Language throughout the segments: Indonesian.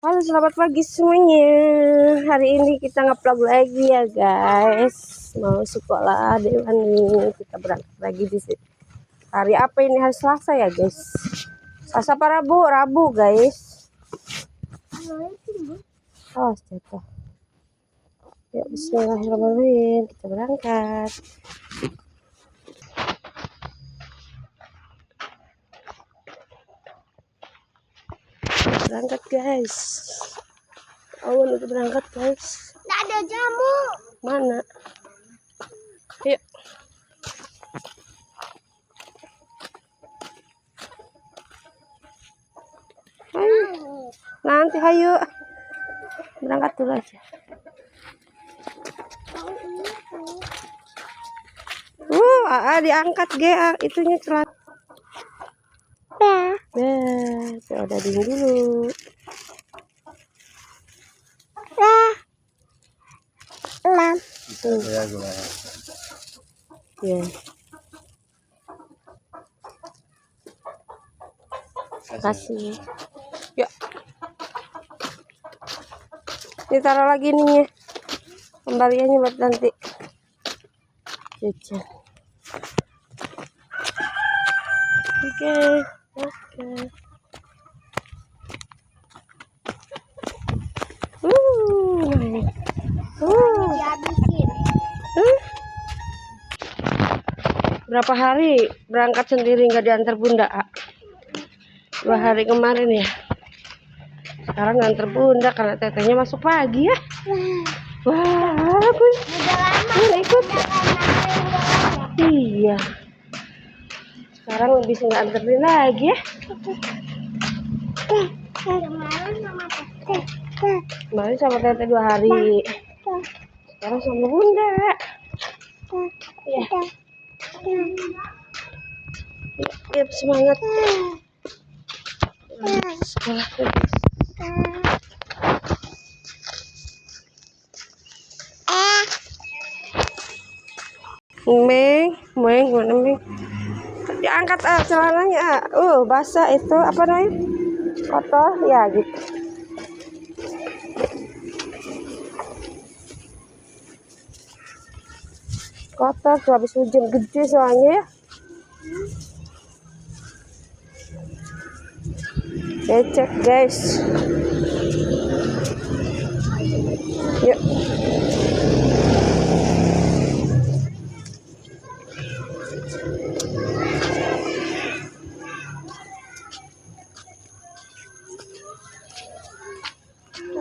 Halo, selamat pagi semuanya. Hari ini kita nge-vlog lagi ya guys. Mau sekolah Dewan nih. Kita berangkat lagi di sini. Hari apa ini? Hari Selasa ya guys. Selasa apa Rabu? Rabu guys. Oh, jatuh. Ya, bismillahirrahmanirrahim. Kita berangkat. Berangkat guys. Oh, udah berangkat guys. Nggak ada jamu. Mana? Yuk. Nanti ayo. Berangkat dulu aja. Diangkat itunya celat. Ya, udah dingin dulu. Ya. Kasih. Ya. Ditaruh lagi nih ya. Kembaliannya buat nanti. Oke. Dihabisin. Berapa hari berangkat sendiri nggak diantar bunda? 2 hari kemarin ya. Sekarang nganter bunda karena tetehnya masuk pagi ya. Wah, aku ikut. Iya. Sekarang lebih nggak anterin lagi ya. Kemarin sama teteh 2 hari. Sekarang sama bunda. Ya. Yuk, semangat. Sekolah guys. Meng, mana Meng? Diangkat celananya. Basah itu apa namanya? Kotor ya gitu. Kotor tuh habis hujan gede soalnya ya. Becek guys. Yuk.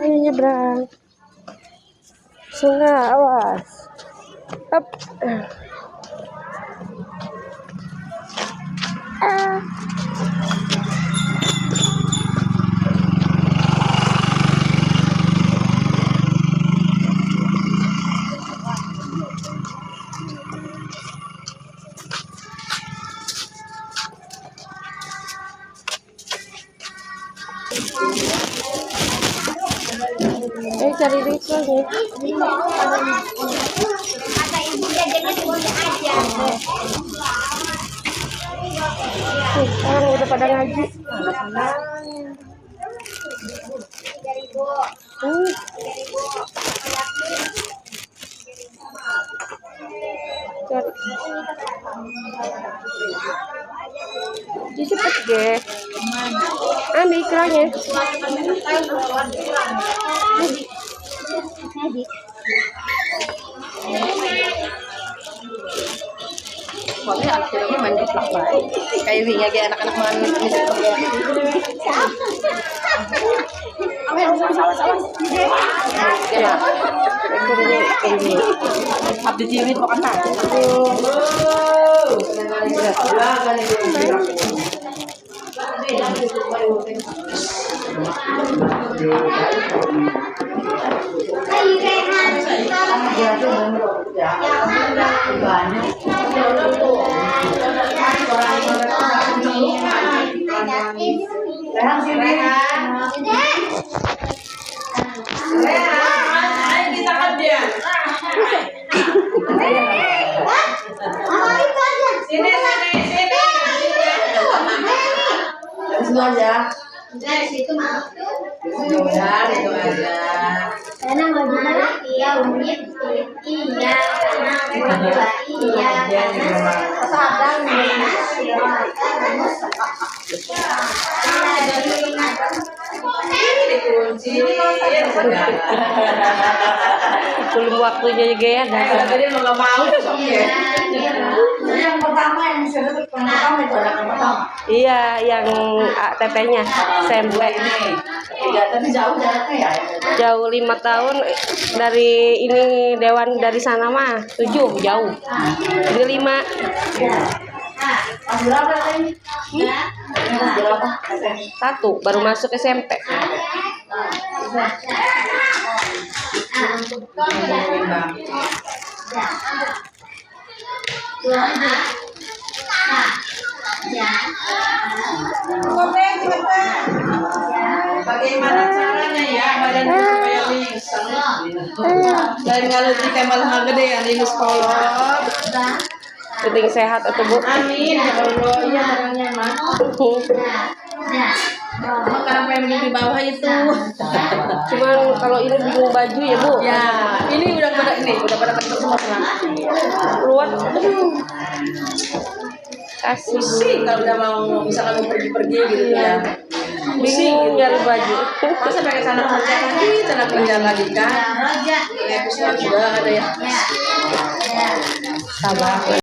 Ayo nyebrang. Sungai, awas. Up. Cari Riko nih. Kata ibu jajannya semuanya aja. Sekarang udah pada ngaji. 3.000. Cepet deh. Ambil ikranya. Soalnya anak ceweknya main geplak baik. Kayak Winya kayak anak-anak main musik kayak. Abdi cirit makan nasi. Sini aja. Dari situ mau. Udah, itu aja. Karena mau gimana? Iya, umit. Iya, karena mau dua. Iya, karena sadar. Dikunci. Belum waktunya juga ya. Tadi mau nggak mau, ya. Yang pertama yang sudah pertama itu anak pertama. Iya, yang tetenya SMP. Ya, tapi jauh jaraknya ya. Jauh 5 tahun dari ini Dewan dari sana mah 7 jauh. Jadi 5. Pas berapa tadi? Pas berapa? 1 baru masuk SMP. Bagaimana caranya ya badan supaya lingsang? Dan kalau kita malah gede ya linus kolot. Penting sehat atau Bu? Amin ya Allah, iya barangnya mah. Makan apa yang di bawah itu? Cuman kalau ini bingung baju ya Bu. Ya, ini udah pada ketemu semua sekarang. Keluar. Kasih. Pusing kalau udah mau misalkan mau pergi-pergi gitu ya. Bingung nyari baju. Masa pakai celana kerja lagi kan? Ya, pusing juga ada ya. Sabar.